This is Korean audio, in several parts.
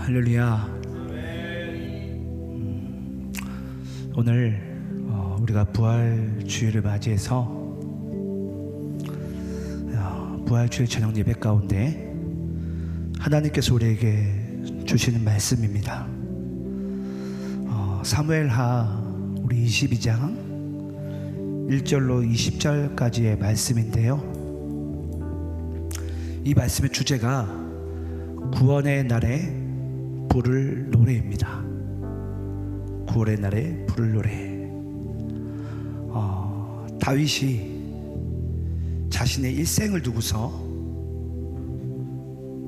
할렐루야. 오늘 우리가 부활 주일을 맞이해서 부활 주일 저녁 예배 가운데 하나님께서 우리에게 주시는 말씀입니다. 사무엘하 우리 22장 1절로 20절까지의 말씀인데요, 이 말씀의 주제가 구원의 날에 부를 노래입니다. 구원의 날에 부를 노래. 다윗이 자신의 일생을 두고서,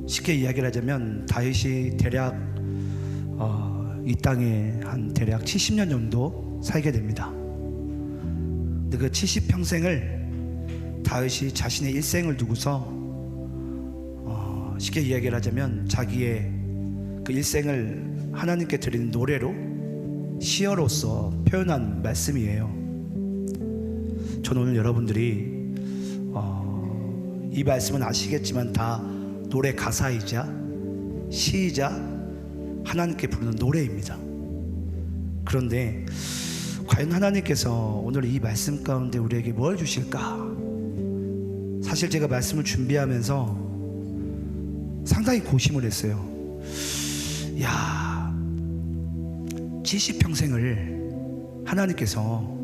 쉽게 이야기를 하자면 다윗이 대략 이 땅에 한 대략 70년 정도 살게 됩니다. 근데 그 70평생을 다윗이 자신의 일생을 두고서 쉽게 이야기를 하자면 자기의 그 일생을 하나님께 드리는 노래로, 시어로서 표현한 말씀이에요. 저는 오늘 여러분들이 이 말씀은 아시겠지만 다 노래 가사이자 시이자 하나님께 부르는 노래입니다. 그런데 과연 하나님께서 오늘 이 말씀 가운데 우리에게 뭘 주실까? 사실 제가 말씀을 준비하면서 상당히 고심을 했어요. 70평생을 하나님께서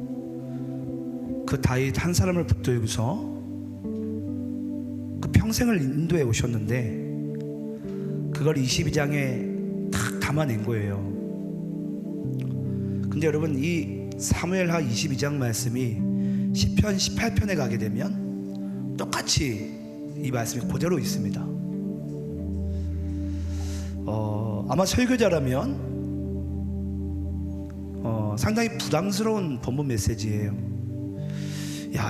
그 다윗 한 사람을 붙들고서 그 평생을 인도해 오셨는데 그걸 22장에 딱 담아낸 거예요. 근데 여러분, 이 사무엘하 22장 말씀이 시편 18편에 가게 되면 똑같이 이 말씀이 그대로 있습니다. 아마 설교자라면 상당히 부담스러운 본문 메시지예요.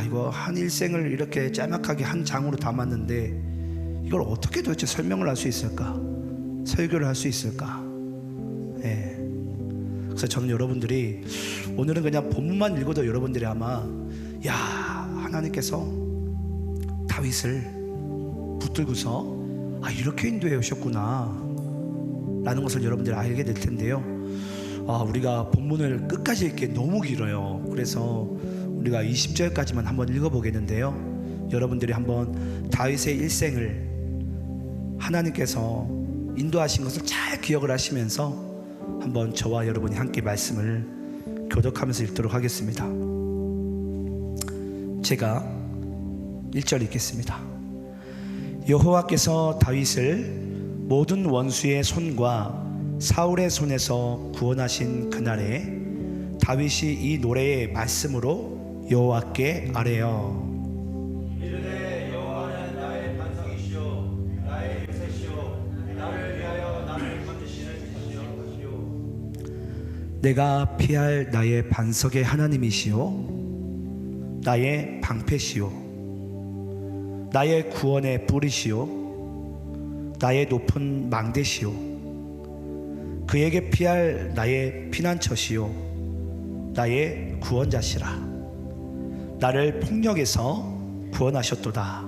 이거 한 일생을 이렇게 짤막하게 한 장으로 담았는데 이걸 어떻게 도대체 설명을 할 수 있을까? 설교를 할 수 있을까? 그래서 저는 여러분들이 오늘은 그냥 본문만 읽어도 여러분들이 아마 하나님께서 다윗을 붙들고서 이렇게 인도해 오셨구나 라는 것을 여러분들이 알게 될 텐데요, 우리가 본문을 끝까지 읽기 너무 길어요. 그래서 우리가 20절까지만 한번 읽어보겠는데요, 여러분들이 한번 다윗의 일생을 하나님께서 인도하신 것을 잘 기억을 하시면서 한번 저와 여러분이 함께 말씀을 교독하면서 읽도록 하겠습니다. 제가 1절 읽겠습니다. 여호와께서 다윗을 모든 원수의 손과 사울의 손에서 구원하신 그날에 다윗이 이 노래의 말씀으로 여호와께 아뢰어 이르되 여호와는 나의 반석이시오 나의 요새시오 나를 위하여 나를 건지시는 이시오. 내가 피할 나의 반석의 하나님이시오 나의 방패시오 나의 구원의 뿌리시오 나의 높은 망대시오 그에게 피할 나의 피난처시오 나의 구원자시라. 나를 폭력에서 구원하셨도다.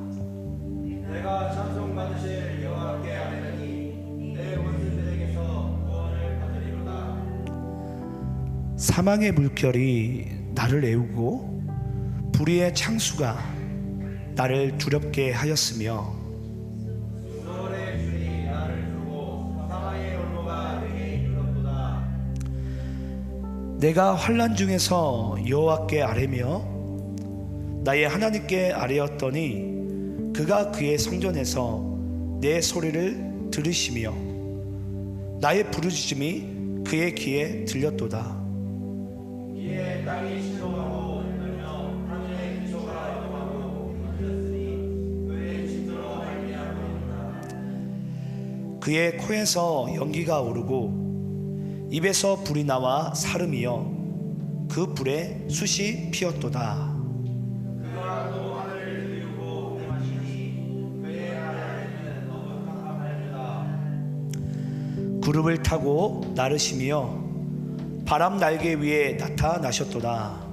내가 찬송받으실 여호와께 아뢰노니 내 원수들에게서 구원을 받으리로다. 사망의 물결이 나를 애우고 불의의 창수가 나를 두렵게 하였으며 수월의 줄이 나를 두고 사망의 올무가 내게 이르렀도다. 내가 환난 중에서 여호와께 아뢰며 나의 하나님께 아뢰었더니 그가 그의 성전에서 내 소리를 들으시며 나의 부르짖음이 그의 귀에 들렸도다. 이에 땅이 신동하고 떨며 하늘의 기초가 요동하고 흔들렸으니 그의 진노로 말미암으리로다. 그의 코에서 연기가 오르고 입에서 불이 나와 사름이여 그 불에 숯이 피었도다. 그가 또 하늘을 비우고 대마시니 그의 아래에는 너무 깜깜하였다. 구름을 타고 나르시며 바람 날개 위에 나타나셨도다.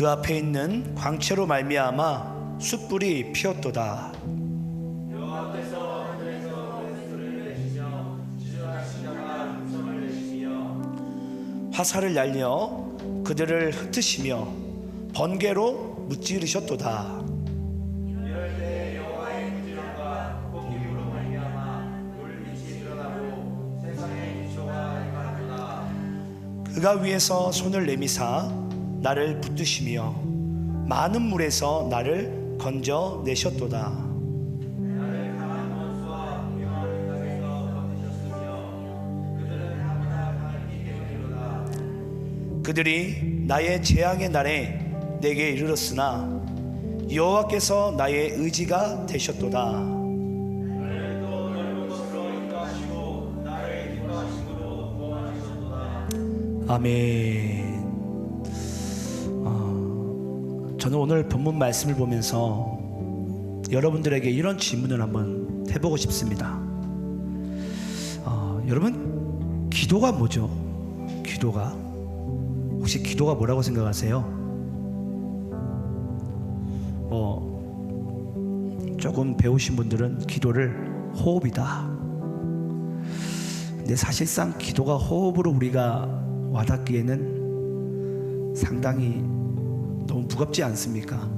그 앞에 있는 광채로 말미암아 숯불이 피었도다. 여호와께서 하늘에서 소리를 내시며 지존하신 자가 음성을 내시며 화살을 날려 그들을 흩으시며 번개로 무찌르셨도다. 이럴 때 여호와의 부지런과 폭김으로 말미암아 물빛이 드러나고 세상의 기초가 임하도다. 그가 위에서 손을 내미사 나를 붙드시며 많은 물에서 나를 건져 내셨도다. 나를 강한 원수와 위험한 땅에서 건지셨으며 그들은 아무나 강을 깨우리로다. 그들이 나의 재앙의 날에 내게 이르렀으나 여호와께서 나의 의지가 되셨도다. 나를 또 넓은 곳으로 인도하시고 나를 기뻐하심으로 보호하셨도다. 아멘. 저는 오늘 본문 말씀을 보면서 여러분들에게 이런 질문을 한번 해보고 싶습니다. 여러분, 기도가 뭐죠? 기도가 혹시 기도가 뭐라고 생각하세요? 조금 배우신 분들은 기도를 호흡이다. 근데 사실상 기도가 호흡으로 우리가 와닿기에는 상당히 너무 무겁지 않습니까?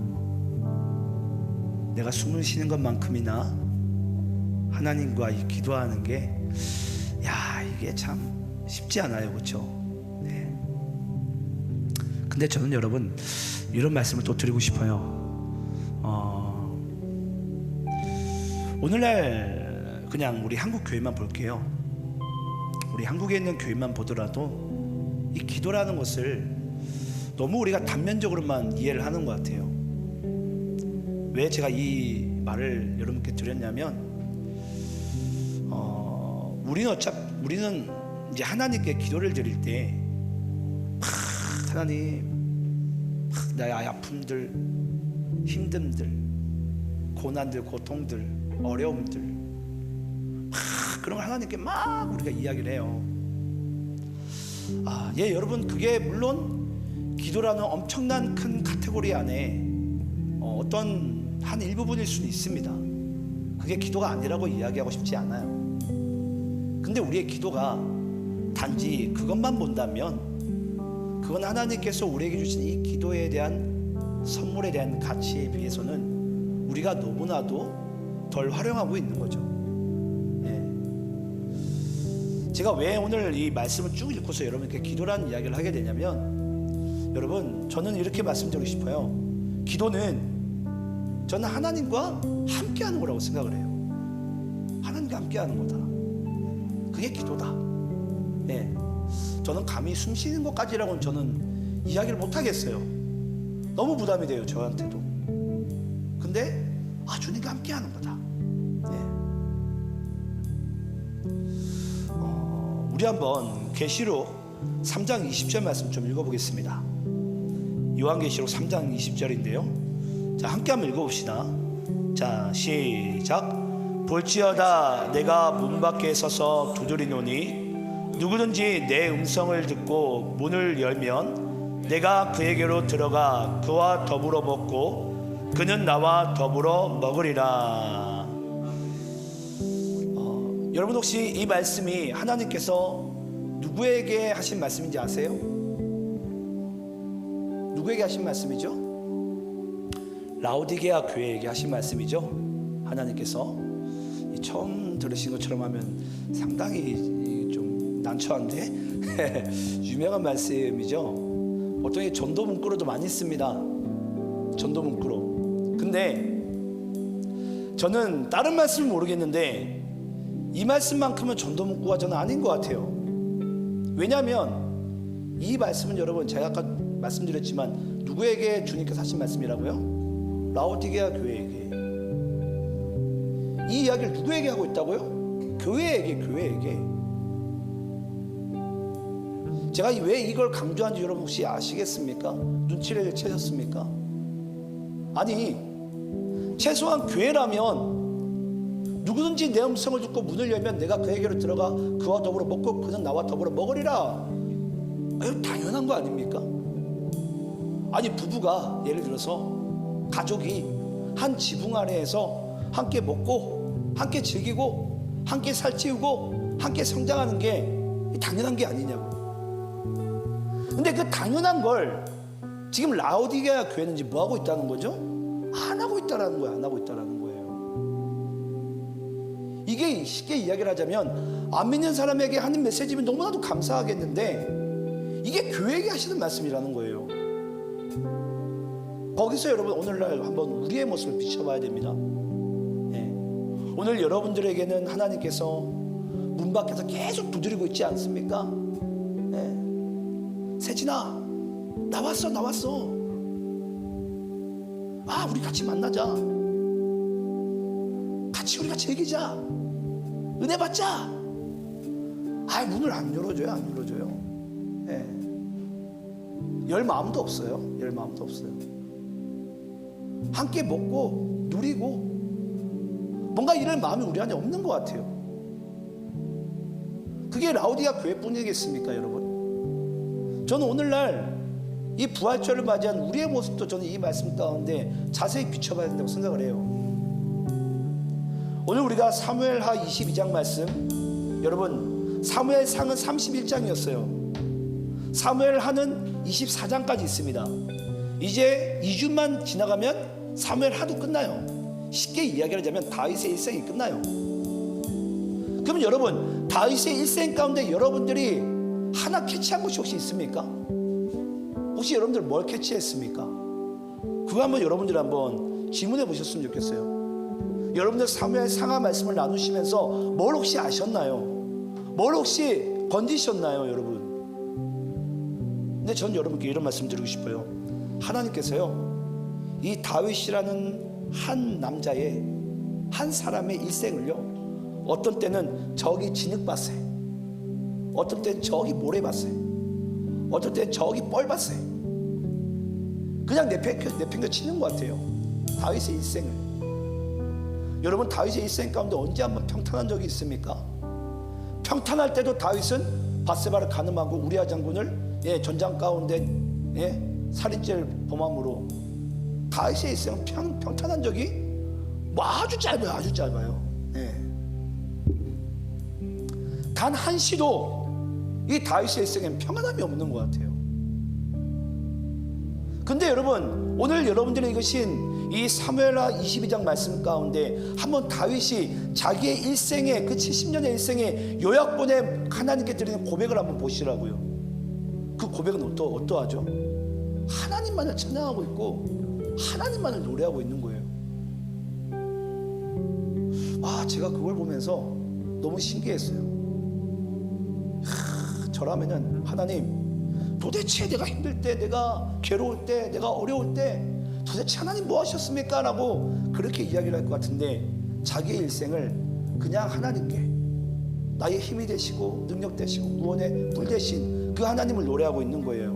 내가 숨을 쉬는 것만큼이나 하나님과 이 기도하는 게 이게 참 쉽지 않아요, 그렇죠? 네. 근데 저는 여러분 이런 말씀을 또 드리고 싶어요. 오늘날 그냥 우리 한국 교회만 볼게요. 우리 한국에 있는 교회만 보더라도 이 기도라는 것을 너무 우리가 단면적으로만 이해를 하는 것 같아요. 왜 제가 이 말을 여러분께 드렸냐면, 우리는 이제 하나님께 기도를 드릴 때, 하나님, 나의 아픔들, 힘듦들, 고난들, 고통들, 어려움들, 그런 걸 하나님께 막 우리가 이야기를 해요. 여러분, 그게 물론 기도라는 엄청난 큰 카테고리 안에 어떤 한 일부분일 수는 있습니다. 그게 기도가 아니라고 이야기하고 싶지 않아요. 근데 우리의 기도가 단지 그것만 본다면 그건 하나님께서 우리에게 주신 이 기도에 대한 선물에 대한 가치에 비해서는 우리가 너무나도 덜 활용하고 있는 거죠. 제가 왜 오늘 이 말씀을 쭉 읽고서 여러분께 기도라는 이야기를 하게 되냐면, 여러분, 저는 이렇게 말씀드리고 싶어요. 기도는 저는 하나님과 함께하는 거라고 생각을 해요. 하나님과 함께하는 거다. 그게 기도다. 저는 감히 숨 쉬는 것까지라고는 저는 이야기를 못 하겠어요. 너무 부담이 돼요, 저한테도. 근데 주님과 함께하는 거다. 우리 한번 계시록 3장 20절 말씀 좀 읽어보겠습니다. 요한계시록 3장 20절인데요. 자, 함께 한번 읽어봅시다. 자, 시작. 볼지어다 내가 문 밖에 서서 두드리노니 누구든지 내 음성을 듣고 문을 열면 내가 그에게로 들어가 그와 더불어 먹고 그는 나와 더불어 먹으리라. 여러분, 혹시 이 말씀이 하나님께서 누구에게 하신 말씀인지 아세요? 누구에게 하신 말씀이죠? 라오디게아 교회에게 하신 말씀이죠. 하나님께서 처음 들으신 것처럼 하면 상당히 좀 난처한데 유명한 말씀이죠. 보통 전도 문구로도 많이 씁니다. 전도 문구로. 근데 저는 다른 말씀은 모르겠는데 이 말씀만큼은 전도 문구가 저는 아닌 것 같아요. 왜냐하면 이 말씀은 여러분, 제가 아까 말씀드렸지만 누구에게 주님께서 하신 말씀이라고요? 라오디게아 교회에게. 이 이야기를 누구에게 하고 있다고요? 교회에게. 제가 왜 이걸 강조한지 여러분 혹시 아시겠습니까? 눈치를 채셨습니까? 아니, 최소한 교회라면 누구든지 내 음성을 듣고 문을 열면 내가 그에게로 들어가 그와 더불어 먹고 그는 나와 더불어 먹으리라. 이거 당연한 거 아닙니까? 아니 부부가 예를 들어서 가족이 한 지붕 아래에서 함께 먹고 함께 즐기고 함께 살찌우고 함께 성장하는 게 당연한 게 아니냐고. 근데 그 당연한 걸 지금 라오디게아 교회는 지금 뭐 하고 있다는 거죠? 안 하고 있다라는 거예요. 안 하고 있다라는 거예요. 이게 쉽게 이야기를 하자면 안 믿는 사람에게 하는 메시지면 너무나도 감사하겠는데 이게 교회에게 하시는 말씀이라는 거예요. 거기서 여러분 오늘날 한번 우리의 모습을 비춰봐야 됩니다. 예. 오늘 여러분들에게는 하나님께서 문 밖에서 계속 두드리고 있지 않습니까? 예. 세진아 나왔어. 아 우리 같이 만나자. 같이 우리가 즐기자. 은혜 받자. 아 문을 안 열어줘요. 예. 열 마음도 없어요. 함께 먹고 누리고 뭔가 이럴 마음이 우리 안에 없는 것 같아요. 그게 라오디게아 교회뿐이겠습니까 여러분? 저는 오늘날 이 부활절을 맞이한 우리의 모습도 저는 이 말씀 가운데 자세히 비춰봐야 된다고 생각을 해요. 오늘 우리가 사무엘하 22장 말씀, 여러분 사무엘상은 31장이었어요 사무엘하는 24장까지 있습니다. 이제 2주만 지나가면 사무엘하도 끝나요. 쉽게 이야기를 하자면 다윗의 일생이 끝나요. 그럼 여러분 다윗의 일생 가운데 여러분들이 하나 캐치한 것이 혹시 있습니까? 혹시 여러분들 뭘 캐치했습니까? 그거 한번 여러분들 한번 질문해 보셨으면 좋겠어요. 여러분들 사무엘 상하 말씀을 나누시면서 뭘 혹시 아셨나요? 뭘 혹시 건지셨나요 여러분? 근데 저는 여러분께 이런 말씀 드리고 싶어요. 하나님께서요 이 다윗이라는 한 남자의 한 사람의 일생을요 어떤 때는 저기 진흙밭에, 어떤 때는 저기 모래밭에, 어떤 때는 저기 뻘밭에 그냥 내팽겨 치는 것 같아요. 다윗의 일생을. 여러분 다윗의 일생 가운데 언제 한번 평탄한 적이 있습니까? 평탄할 때도 다윗은 바세바를 간음하고 우리아 장군을 전장 가운데 살인죄를 범함으로 다윗의 일생은 평탄한 적이 아주 짧아요. 단 한시도 이 다윗의 일생에는 평안함이 없는 것 같아요. 근데 여러분 오늘 여러분들이 읽으신 이 사무엘하 22장 말씀 가운데 한번 다윗이 자기의 일생의 그 70년의 일생의 요약본에 하나님께 드리는 고백을 한번 보시라고요. 그 고백은 어떠하죠? 하나님만을 찬양하고 있고 하나님만을 노래하고 있는 거예요. 제가 그걸 보면서 너무 신기했어요. 저라면은 하나님 도대체 내가 힘들 때, 내가 괴로울 때, 내가 어려울 때 도대체 하나님 뭐 하셨습니까? 라고 그렇게 이야기를 할 것 같은데 자기의 일생을 그냥 하나님께 나의 힘이 되시고 능력 되시고 구원의 뿔 되신 그 하나님을 노래하고 있는 거예요.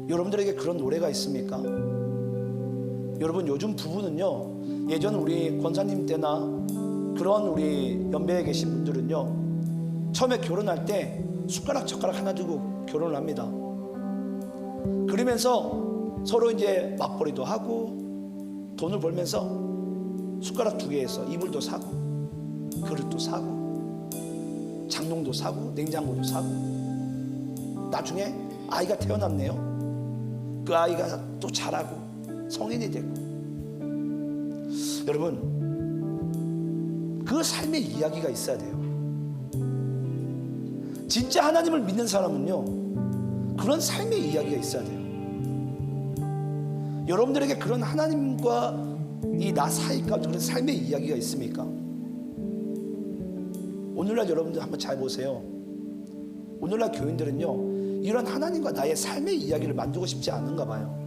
여러분들에게 그런 노래가 있습니까? 여러분 요즘 부부는요 예전 우리 권사님 때나 그런 우리 연배에 계신 분들은요 처음에 결혼할 때 숟가락 젓가락 하나 두고 결혼을 합니다. 그러면서 서로 이제 맞벌이도 하고 돈을 벌면서 숟가락 2개에서 이불도 사고 그릇도 사고 장롱도 사고 냉장고도 사고 나중에 아이가 태어났네요. 그 아이가 또 자라고 성인이 되고 여러분 그 삶의 이야기가 있어야 돼요. 진짜 하나님을 믿는 사람은요 그런 삶의 이야기가 있어야 돼요. 여러분들에게 그런 하나님과 이 나 사이 가운데 그런 삶의 이야기가 있습니까? 오늘날 여러분들 한번 잘 보세요. 오늘날 교인들은요 이런 하나님과 나의 삶의 이야기를 만들고 싶지 않은가 봐요.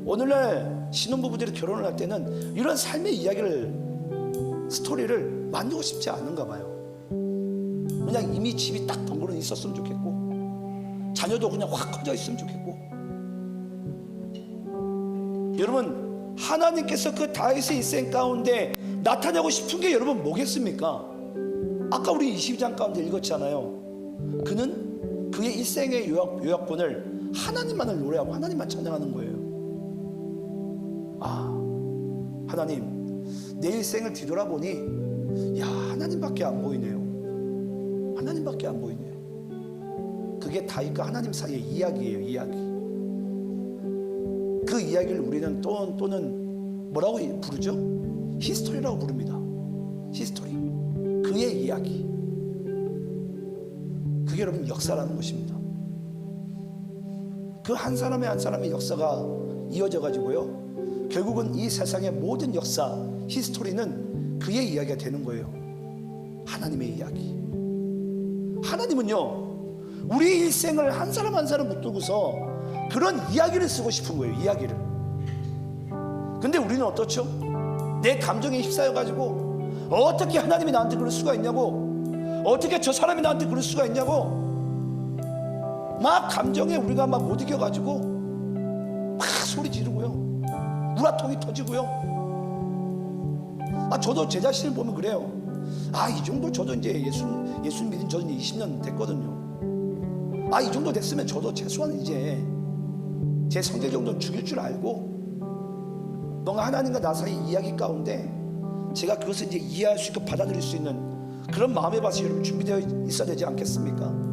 오늘날 신혼부부들이 결혼을 할 때는 이런 삶의 이야기를 스토리를 만들고 싶지 않은가 봐요. 그냥 이미 집이 딱 덩그러니 있었으면 좋겠고 자녀도 그냥 확 커져 있으면 좋겠고. 여러분 하나님께서 그 다윗의 일생 가운데 나타내고 싶은 게 여러분 뭐겠습니까? 아까 우리 22장 가운데 읽었잖아요. 그는 그 그의 일생의 요약본을 하나님만을 노래하고 하나님만 찬양하는 거예요. 하나님, 내 일생을 뒤돌아보니 야, 하나님밖에 안 보이네요. 하나님밖에 안 보이네요. 그게 다윗과 하나님 사이의 이야기예요. 이야기. 그 이야기를 우리는 또는 뭐라고 부르죠? 히스토리라고 부릅니다. 히스토리. 그의 이야기. 그게 여러분 역사라는 것입니다. 그 한 사람의 한 사람의 역사가 이어져 가지고요, 결국은 이 세상의 모든 역사, 히스토리는 그의 이야기가 되는 거예요. 하나님의 이야기. 하나님은요, 우리 일생을 한 사람 한 사람 붙들고서 그런 이야기를 쓰고 싶은 거예요. 이야기를. 근데 우리는 어떻죠? 내 감정에 휩싸여 가지고 어떻게 하나님이 나한테 그럴 수가 있냐고, 어떻게 저 사람이 나한테 그럴 수가 있냐고, 막 감정에 우리가 막 못 이겨가지고 막 소리 지르고요, 우라통이 터지고요. 저도 제 자신을 보면 그래요. 이 정도 저도 이제 예수 믿은 저는 20년 됐거든요. 이 정도 됐으면 저도 최소한 이제 제 성질 정도는 죽일 줄 알고, 뭔가 하나님과 나 사이 이야기 가운데 제가 그것을 이제 이해할 수 있고 받아들일 수 있는 그런 마음의 밭이 여러분 준비되어 있어야 되지 않겠습니까?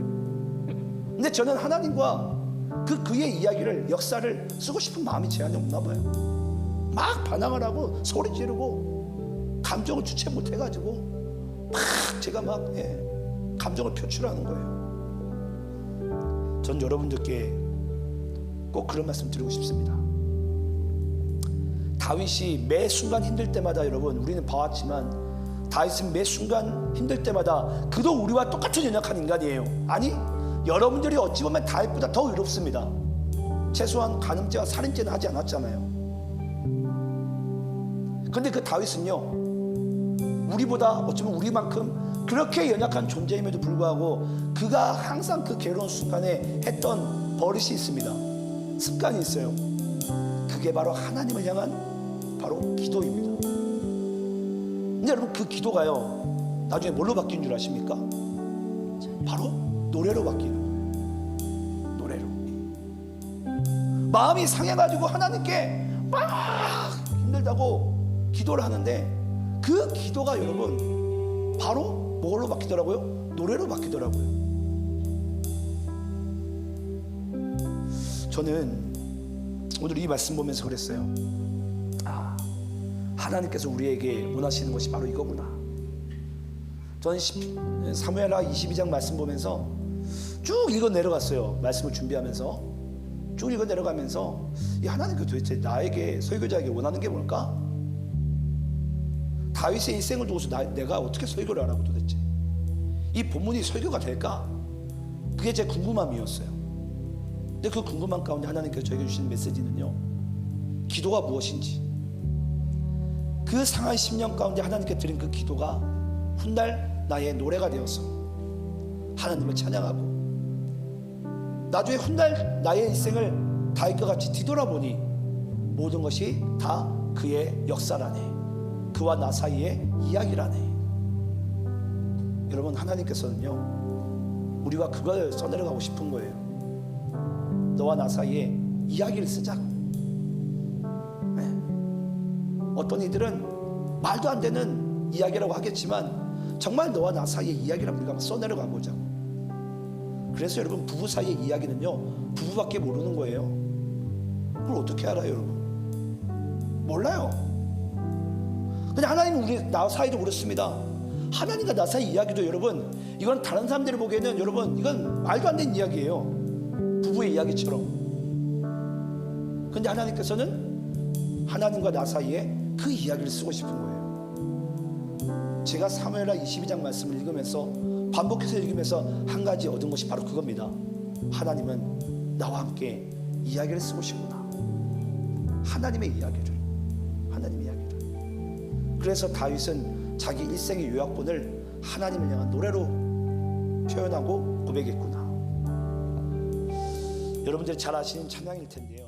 근데 저는 하나님과 그의 이야기를, 역사를 쓰고 싶은 마음이 제 안에 없나 봐요. 막 반항을 하고 소리 지르고 감정을 주체 못해가지고 막 제가 막 감정을 표출하는 거예요. 전 여러분들께 꼭 그런 말씀 드리고 싶습니다. 다윗이 매 순간 힘들 때마다, 여러분 우리는 봐왔지만 다윗은 매 순간 힘들 때마다 그도 우리와 똑같은 연약한 인간이에요. 아니, 여러분들이 어찌 보면 다윗보다 더 의롭습니다. 최소한 간음죄와 살인죄는 하지 않았잖아요. 근데 그 다윗은요, 우리보다 어쩌면 우리만큼 그렇게 연약한 존재임에도 불구하고 그가 항상 그 괴로운 순간에 했던 버릇이 있습니다. 습관이 있어요. 그게 바로 하나님을 향한 바로 기도입니다. 근데 여러분, 그 기도가요, 나중에 뭘로 바뀐 줄 아십니까? 바로 노래로 바뀌는 거예요. 노래로. 마음이 상해가지고 하나님께 막 힘들다고 기도를 하는데, 그 기도가 여러분 바로 뭘로 바뀌더라고요? 노래로 바뀌더라고요. 저는 오늘 이 말씀 보면서 그랬어요. 하나님께서 우리에게 원하시는 것이 바로 이거구나. 저는 사무엘하 22장 말씀 보면서 쭉 읽어 내려갔어요. 말씀을 준비하면서 쭉 읽어 내려가면서, 이 하나님께서 도대체 나에게, 설교자에게 원하는 게 뭘까? 다윗의 일생을 두고서 내가 어떻게 설교를 하라고 도대체, 이 본문이 설교가 될까? 그게 제 궁금함이었어요. 근데 그 궁금함 가운데 하나님께서 저에게 주신 메시지는요, 기도가 무엇인지, 그 상한 10년 가운데 하나님께 드린 그 기도가 훗날 나의 노래가 되어서 하나님을 찬양하고, 나중에 훗날 나의 일생을 다윗과 같이 뒤돌아보니 모든 것이 다 그의 역사라네, 그와 나 사이의 이야기라네. 여러분, 하나님께서는요, 우리와 그걸 써내려가고 싶은 거예요. 너와 나 사이에 이야기를 쓰자고. 어떤 이들은 말도 안 되는 이야기라고 하겠지만 정말 너와 나 사이의 이야기라고 우리가 써내려가 보자고. 그래서 여러분, 부부 사이의 이야기는요, 부부밖에 모르는 거예요. 그걸 어떻게 알아요, 여러분? 몰라요. 근데 하나님은 우리 나 사이도 그렇습니다. 하나님과 나 사이 이야기도 여러분, 이건 다른 사람들이 보기에는 여러분, 이건 말도 안 되는 이야기예요. 부부의 이야기처럼. 근데 하나님께서는 하나님과 나 사이에 그 이야기를 쓰고 싶은 거예요. 제가 사무엘하 22장 말씀을 읽으면서, 반복해서 읽으면서 한 가지 얻은 것이 바로 그겁니다. 하나님은 나와 함께 이야기를 쓰고 싶구나. 하나님의 이야기를. 하나님의 이야기를. 그래서 다윗은 자기 일생의 요약본을 하나님을 향한 노래로 표현하고 고백했구나. 여러분들이 잘 아시는 찬양일 텐데요.